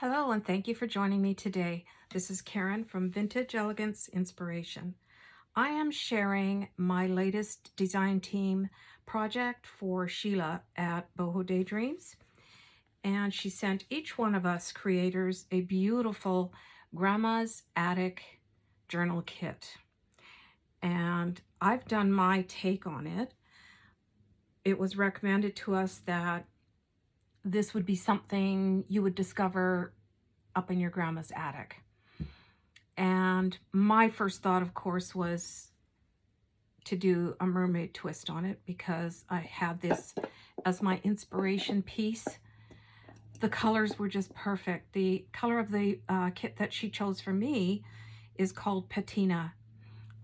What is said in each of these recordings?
Hello, and thank you for joining me today. This is Karen from Vintage Elegance Inspiration. I am sharing my latest design team project for Sheila at Boho Daydreams, and she sent each one of us creators a beautiful Gramma's Attic journal kit. And I've done my take on it. It was recommended to us that this would be something you would discover up in your grandma's attic. And my first thought, of course, was to do a mermaid twist on it because I had this as my inspiration piece. The colors were just perfect. The color of the kit that she chose for me is called Patina.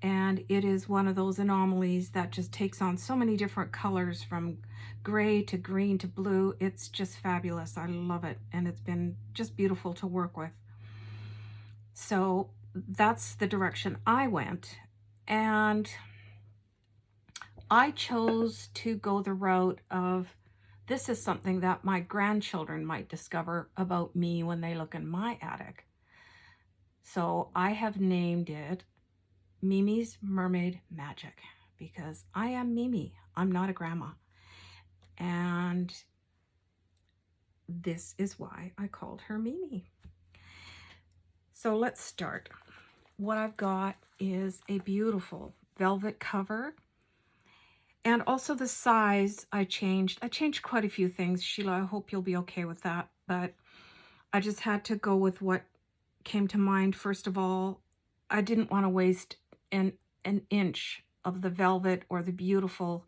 And it is one of those anomalies that just takes on so many different colors from gray to green to blue. It's just fabulous. I love it. And it's been just beautiful to work with. So that's the direction I went. And I chose to go the route of this is something that my grandchildren might discover about me when they look in my attic. So I have named it Mimi's Mermaid Magic because I am Mimi. I'm not a grandma. And this is why I called her Mimi. So let's start. What I've got is a beautiful velvet cover. And also the size I changed. I changed quite a few things, Sheila. I hope you'll be okay with that. But I just had to go with what came to mind. First of all, I didn't want to waste an inch of the velvet or the beautiful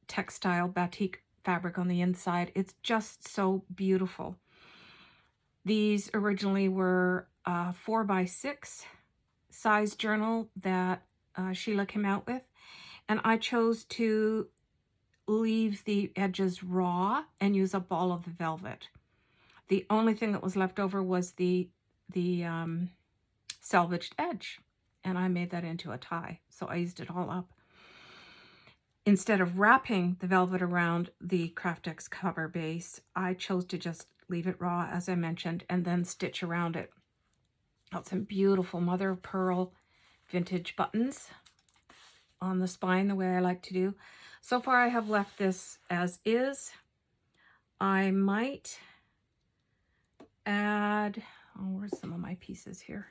textile batik fabric on the inside. It's just so beautiful. These originally were a 4x6 size journal that Sheila came out with. And I chose to leave the edges raw and use up all of the velvet. The only thing that was left over was the salvaged edge. And I made that into a tie. So I used it all up. Instead of wrapping the velvet around the Craftex cover base, I chose to just leave it raw, as I mentioned, and then stitch around it. Got some beautiful mother of pearl vintage buttons on the spine the way I like to do. So far I have left this as is. I might add, oh, where's some of my pieces here?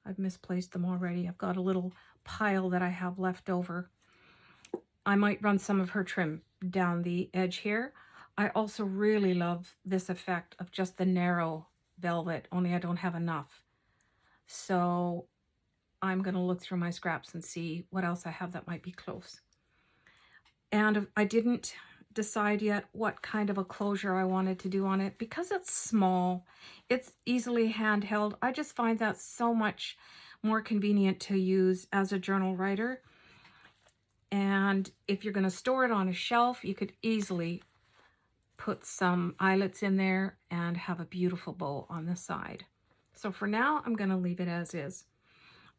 I've misplaced them already. I've got a little pile that I have left over. I might run some of her trim down the edge here. I also really love this effect of just the narrow velvet, only I don't have enough. So I'm going to look through my scraps and see what else I have that might be close. And I didn't decide yet what kind of a closure I wanted to do on it. Because it's small, it's easily handheld. I just find that so much more convenient to use as a journal writer. And if you're going to store it on a shelf, you could easily put some eyelets in there and have a beautiful bow on the side. So for now, I'm going to leave it as is.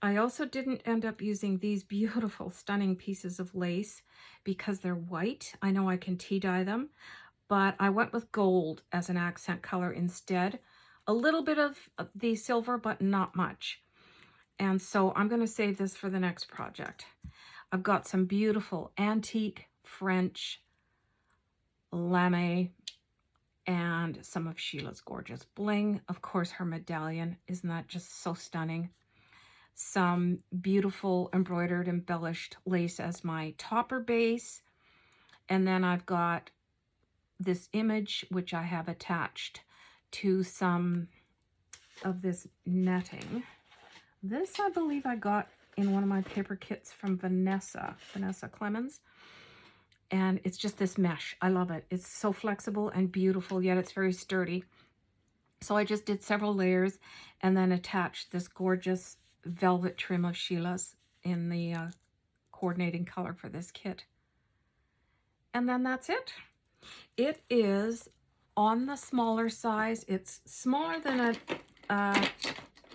I also didn't end up using these beautiful, stunning pieces of lace because they're white. I know I can tea dye them, but I went with gold as an accent color instead. A little bit of the silver, but not much. And so I'm going to save this for the next project. I've got some beautiful antique French lame and some of Sheila's gorgeous bling. Of course, her medallion. Isn't that just so stunning? Some beautiful embroidered embellished lace as my topper base. And then I've got this image, which I have attached to some of this netting. This, I believe I got in one of my paper kits from Vanessa Clemens. And it's just this mesh. I love it. It's so flexible and beautiful, yet it's very sturdy. So I just did several layers and then attached this gorgeous velvet trim of Sheila's in the coordinating color for this kit. And then that's it. It is on the smaller size. It's smaller than a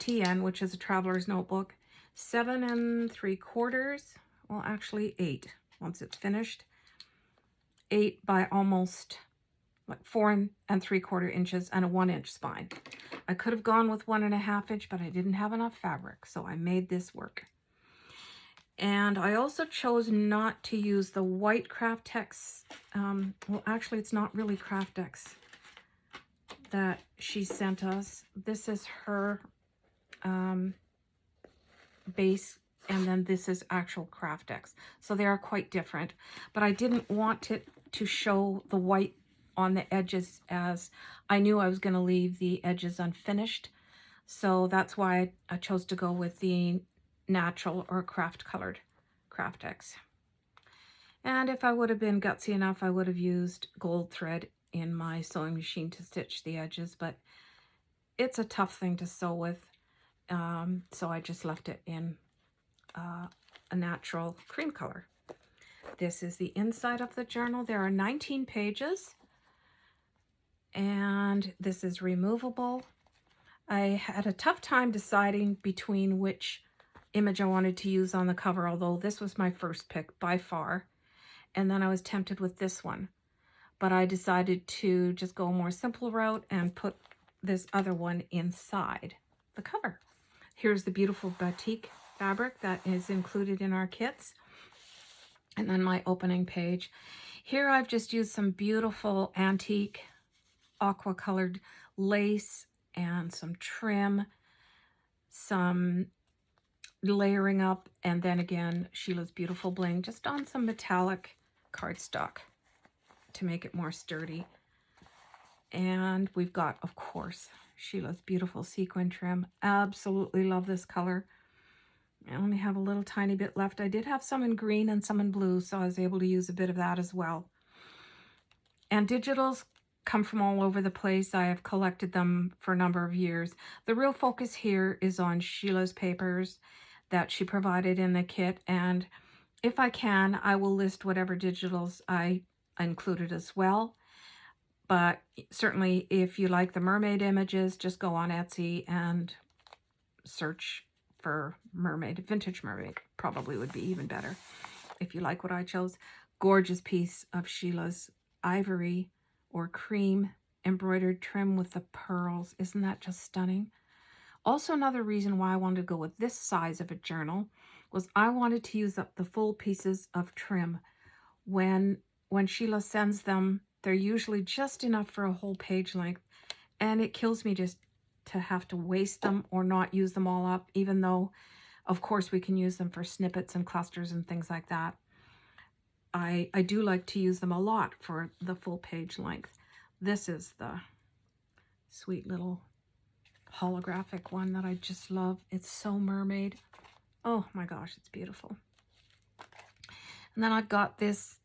TN, which is a traveler's notebook. 7 3/4, well, actually 8 once it's finished. 8 by almost like 4 3/4 inches and a 1-inch spine. I could have gone with 1.5 inch, but I didn't have enough fabric, so I made this work. And I also chose not to use the white Craftex. Well, actually, it's not really Craftex that she sent us. This is her base, and then this is actual Craftex. So they are quite different. But I didn't want it to show the white on the edges, as I knew I was going to leave the edges unfinished. So that's why I chose to go with the natural or craft colored Craftex. And if I would have been gutsy enough, I would have used gold thread in my sewing machine to stitch the edges, but it's a tough thing to sew with, so I just left it in a natural cream color. This is the inside of the journal. There are 19 pages, and this is removable. I had a tough time deciding between which image I wanted to use on the cover, although this was my first pick by far. And then I was tempted with this one, but I decided to just go a more simple route and put this other one inside the cover. Here's the beautiful batik fabric that is included in our kits. And then my opening page. Here I've just used some beautiful antique aqua colored lace and some trim, some layering up, and then again Sheila's beautiful bling just on some metallic cardstock to make it more sturdy. And we've got, of course, Sheila's beautiful sequin trim. Absolutely love this color. I only have a little tiny bit left. I did have some in green and some in blue, so I was able to use a bit of that as well. And digitals come from all over the place. I have collected them for a number of years. The real focus here is on Sheila's papers that she provided in the kit, and if I can, I will list whatever digitals I included as well. But certainly if you like the mermaid images, just go on Etsy and search for mermaid. Vintage mermaid probably would be even better if you like what I chose. Gorgeous piece of Sheila's ivory or cream embroidered trim with the pearls. Isn't that just stunning? Also, another reason why I wanted to go with this size of a journal was I wanted to use up the full pieces of trim. When Sheila sends them, they're usually just enough for a whole page length, and it kills me just to have to waste them or not use them all up, even though, of course, we can use them for snippets and clusters and things like that. I do like to use them a lot for the full page length. This is the sweet little holographic one that I just love. It's so mermaid. Oh my gosh, it's beautiful. And then I've got this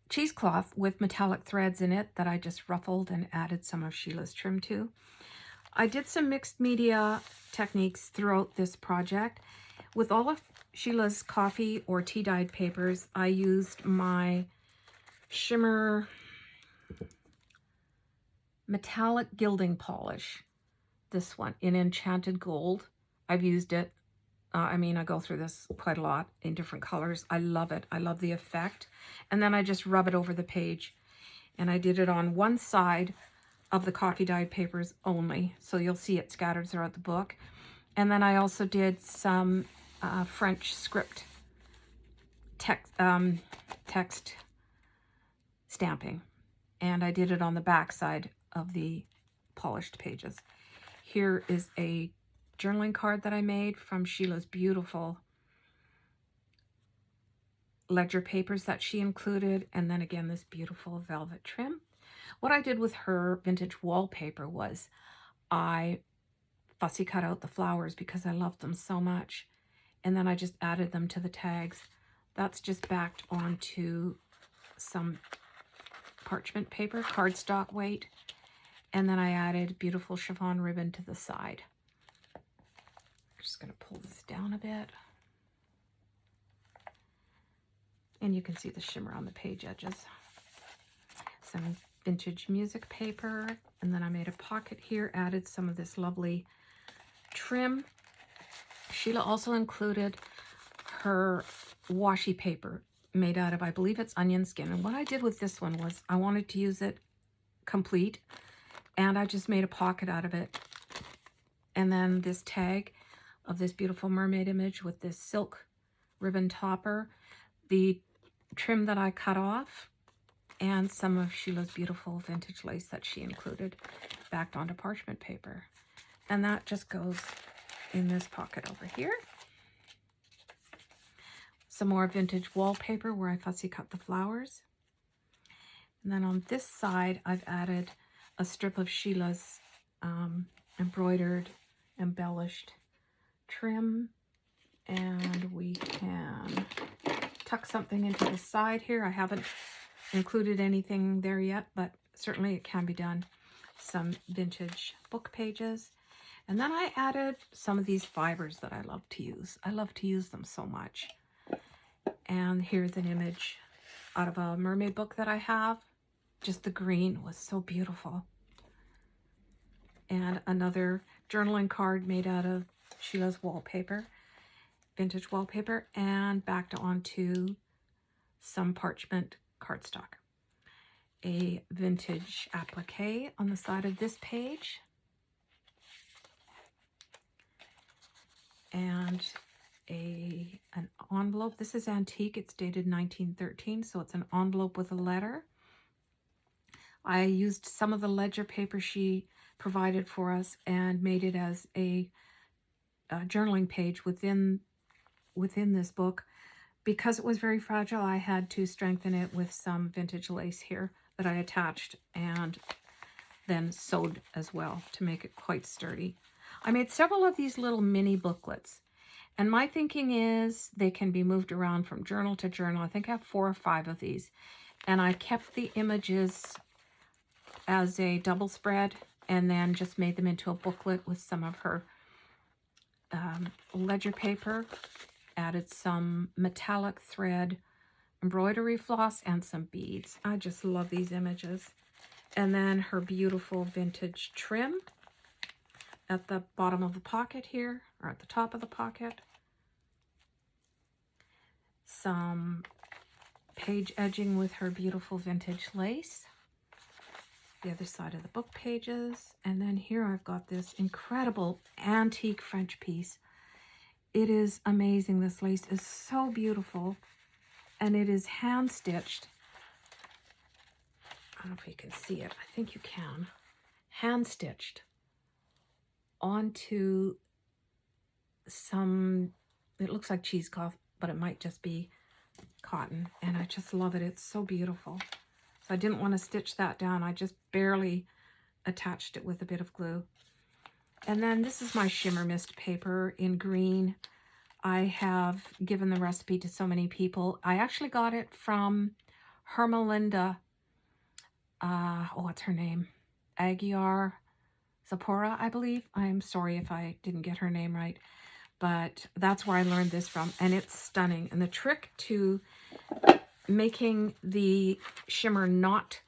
cheesecloth with metallic threads in it that I just ruffled and added some of Sheila's trim to. I did some mixed media techniques throughout this project. With all of Sheila's coffee or tea dyed papers, I used my shimmer metallic gilding polish, this one in enchanted gold. I've used it. I go through this quite a lot in different colors. I love it. I love the effect. And then I just rub it over the page. And I did it on one side of the coffee dyed papers only, so you'll see it scattered throughout the book. And then I also did some French script text stamping, and I did it on the back side of the polished pages. Here is a journaling card that I made from Sheila's beautiful ledger papers that she included, and then again this beautiful velvet trim. What I did with her vintage wallpaper was I fussy cut out the flowers because I loved them so much, and then I just added them to the tags. That's just backed onto some parchment paper, cardstock weight, and then I added beautiful chiffon ribbon to the side. I'm just going to pull this down a bit, and you can see the shimmer on the page edges. Some vintage music paper, and then I made a pocket here, added some of this lovely trim. Sheila also included her washi paper made out of, I believe it's onion skin. And what I did with this one was I wanted to use it complete, and I just made a pocket out of it. And then this tag of this beautiful mermaid image with this silk ribbon topper, the trim that I cut off, and some of Sheila's beautiful vintage lace that she included backed onto parchment paper. And that just goes in this pocket over here. Some more vintage wallpaper where I fussy cut the flowers. And then on this side, I've added a strip of Sheila's embroidered, embellished trim. And we can tuck something into the side here. I haven't included anything there yet, but certainly it can be done. Some vintage book pages. And then I added some of these fibers that I love to use. I love to use them so much. And here's an image out of a mermaid book that I have. Just the green was so beautiful. And another journaling card made out of Sheila's wallpaper, vintage wallpaper, and backed onto some parchment cardstock. A vintage applique on the side of this page. And an envelope. This is antique. It's dated 1913, so it's an envelope with a letter. I used some of the ledger paper she provided for us and made it as a journaling page within this book. Because it was very fragile, I had to strengthen it with some vintage lace here that I attached and then sewed as well to make it quite sturdy. I made several of these little mini booklets, and my thinking is they can be moved around from journal to journal. I think I have 4 or 5 of these, and I kept the images as a double spread and then just made them into a booklet with some of her ledger paper, added some metallic thread embroidery floss and some beads. I just love these images. And then her beautiful vintage trim at the bottom of the pocket here, or at the top of the pocket. Some page edging with her beautiful vintage lace. The other side of the book pages. And then here I've got this incredible antique French piece. It is amazing. This lace is so beautiful, and it is hand stitched. I don't know if you can see it. I think you can. Hand stitched onto some, it looks like cheesecloth, but it might just be cotton, and I just love it. It's so beautiful. So I didn't want to stitch that down. I just barely attached it with a bit of glue. And then this is my shimmer mist paper in green. I have given the recipe to so many people. I actually got it from Hermelinda, what's her name? Aguiar Zapora, I believe. I'm sorry if I didn't get her name right, but that's where I learned this from, and it's stunning. And the trick to making the shimmer not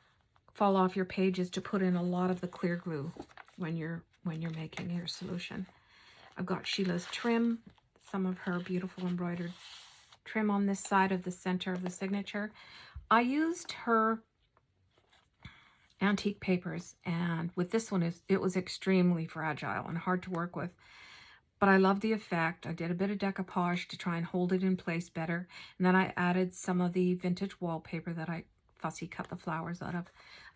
fall off your page is to put in a lot of the clear glue when you're making your solution. I've got Sheila's trim, some of her beautiful embroidered trim on this side of the center of the signature. I used her antique papers, and with this one, it was extremely fragile and hard to work with. But I love the effect. I did a bit of decoupage to try and hold it in place better. And then I added some of the vintage wallpaper that I fussy cut the flowers out of,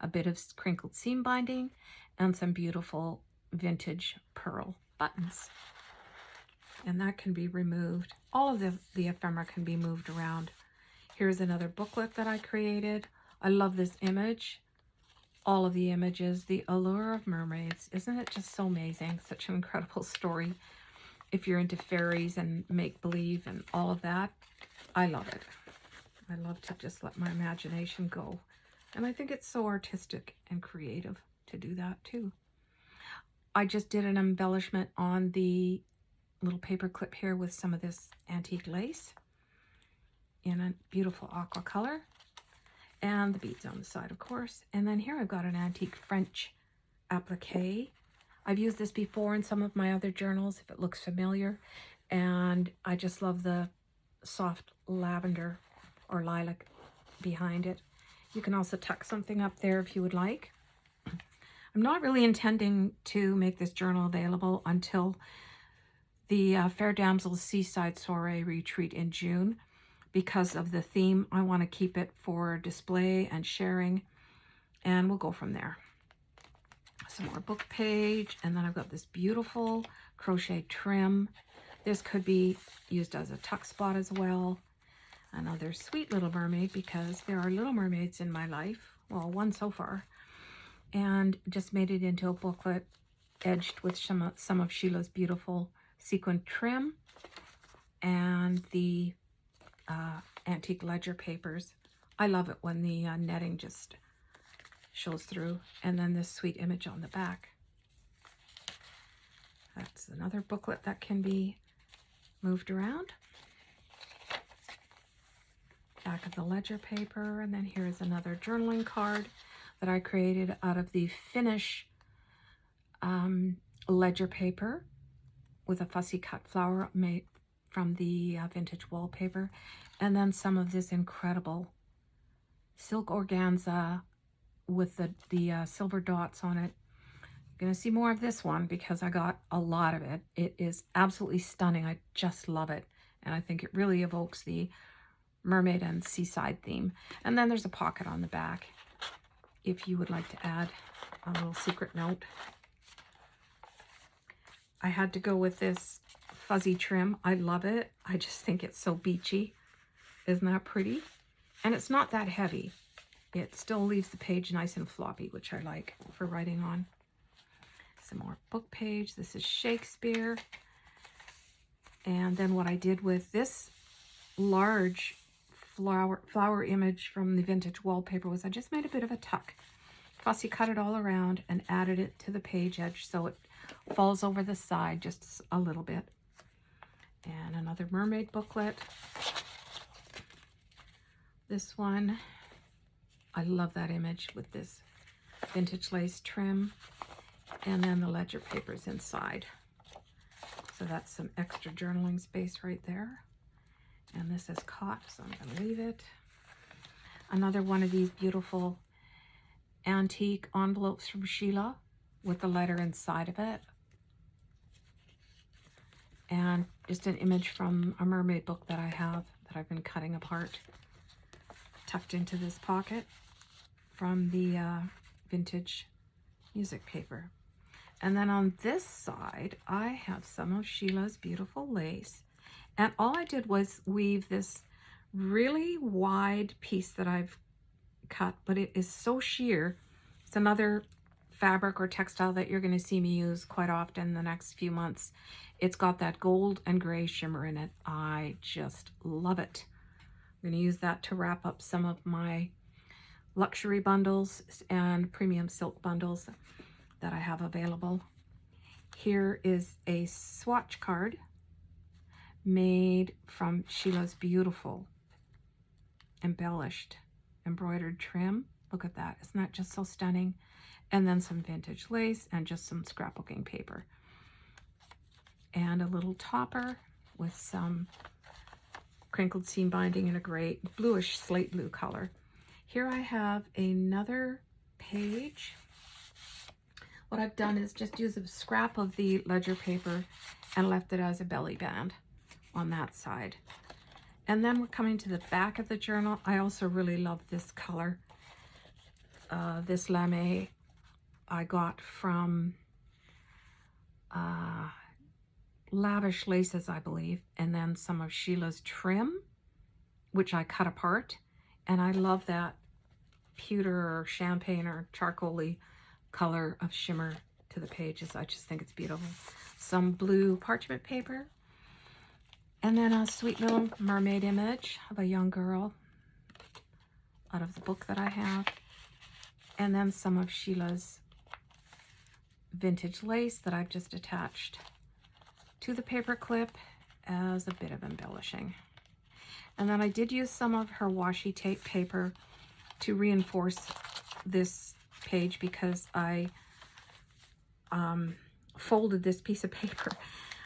a bit of crinkled seam binding, and some beautiful vintage pearl buttons. And that can be removed. All of the ephemera can be moved around. Here's another booklet that I created. I love this image. All of the images, the allure of mermaids. Isn't it just so amazing? Such an incredible story. If you're into fairies and make-believe and all of that, I love it. I love to just let my imagination go. And I think it's so artistic and creative to do that too. I just did an embellishment on the little paper clip here with some of this antique lace in a beautiful aqua color. And the beads on the side, of course. And then here I've got an antique French applique. I've used this before in some of my other journals if it looks familiar. And I just love the soft lavender or lilac behind it. You can also tuck something up there if you would like. I'm not really intending to make this journal available until the Fair Damsels Seaside Soiree Retreat in June. Because of the theme, I want to keep it for display and sharing, and we'll go from there. Some more book page, and then I've got this beautiful crochet trim. This could be used as a tuck spot as well. Another sweet little mermaid, because there are little mermaids in my life. Well, one so far. And just made it into a booklet edged with some of Sheila's beautiful sequin trim and the antique ledger papers. I love it when the netting just shows through. And then this sweet image on the back. That's another booklet that can be moved around. Back of the ledger paper, and then here's another journaling card that I created out of the finish ledger paper with a fussy cut flower made from the vintage wallpaper, and then some of this incredible silk organza with the silver dots on it. You're gonna see more of this one because I got a lot of it. It is absolutely stunning. I just love it, and I think it really evokes the mermaid and seaside theme. And then there's a pocket on the back if you would like to add a little secret note. I had to go with this fuzzy trim. I love it. I just think it's so beachy. Isn't that pretty? And it's not that heavy. It still leaves the page nice and floppy, which I like for writing on. Some more book page. This is Shakespeare. And then what I did with this large flower image from the vintage wallpaper was I just made a bit of a tuck. Fussy cut it all around and added it to the page edge so it falls over the side just a little bit. And another mermaid booklet. This one, I love that image with this vintage lace trim, and then the ledger papers inside. So that's some extra journaling space right there. And this is caught, so I'm going to leave it. Another one of these beautiful antique envelopes from Sheila with the letter inside of it. And just an image from a mermaid book that I have that I've been cutting apart, tucked into this pocket from the vintage music paper. And then on this side, I have some of Sheila's beautiful lace. And all I did was weave this really wide piece that I've cut, but it is so sheer. It's another fabric or textile that you're going to see me use quite often in the next few months. It's got that gold and gray shimmer in it. I just love it. I'm going to use that to wrap up some of my luxury bundles and premium silk bundles that I have available. Here is a swatch card made from Sheila's beautiful embellished embroidered trim. Look at that. Isn't that just so stunning? And then some vintage lace and just some scrapbooking paper. And a little topper with some crinkled seam binding in a gray, bluish slate blue color. Here I have another page. What I've done is just use a scrap of the ledger paper and left it as a belly band on that side. And then we're coming to the back of the journal. I also really love this color. This lame I got from Lavish Laces, I believe, and then some of Sheila's trim, which I cut apart. And I love that pewter or champagne or charcoaly color of shimmer to the pages. I just think it's beautiful. Some blue parchment paper. And then a sweet little mermaid image of a young girl out of the book that I have. And then some of Sheila's vintage lace that I've just attached to the paper clip as a bit of embellishing. And then I did use some of her washi tape paper to reinforce this page because I folded this piece of paper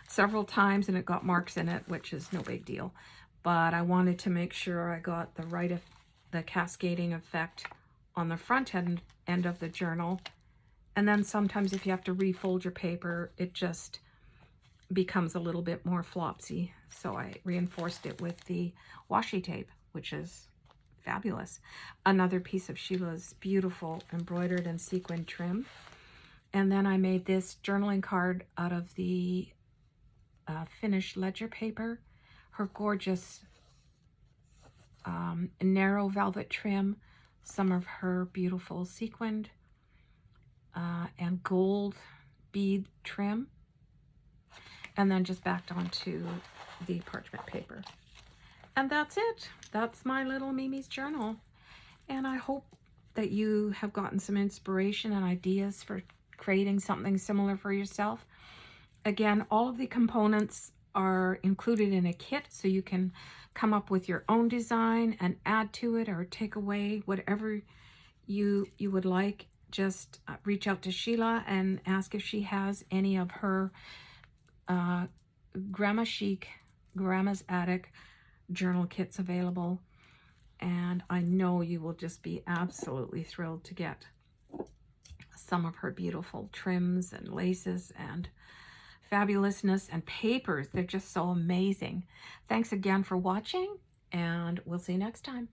several times and it got marks in it, which is no big deal. but I wanted to make sure I got the cascading effect on the front end of the journal. And then sometimes if you have to refold your paper, it just becomes a little bit more flopsy. So I reinforced it with the washi tape, which is fabulous. Another piece of Sheila's beautiful embroidered and sequined trim. And then I made this journaling card out of the finished ledger paper. Her gorgeous narrow velvet trim, some of her beautiful sequined and gold bead trim, and then just backed onto the parchment paper. And that's it. That's my little Mimi's journal. And I hope that you have gotten some inspiration and ideas for creating something similar for yourself. Again, all of the components are included in a kit, so you can come up with your own design and add to it or take away whatever you would like. Just reach out to Sheila and ask if she has any of her Gramma Chic, Gramma's Attic journal kits available. And I know you will just be absolutely thrilled to get some of her beautiful trims and laces and fabulousness and papers. They're just so amazing. Thanks again for watching, and we'll see you next time.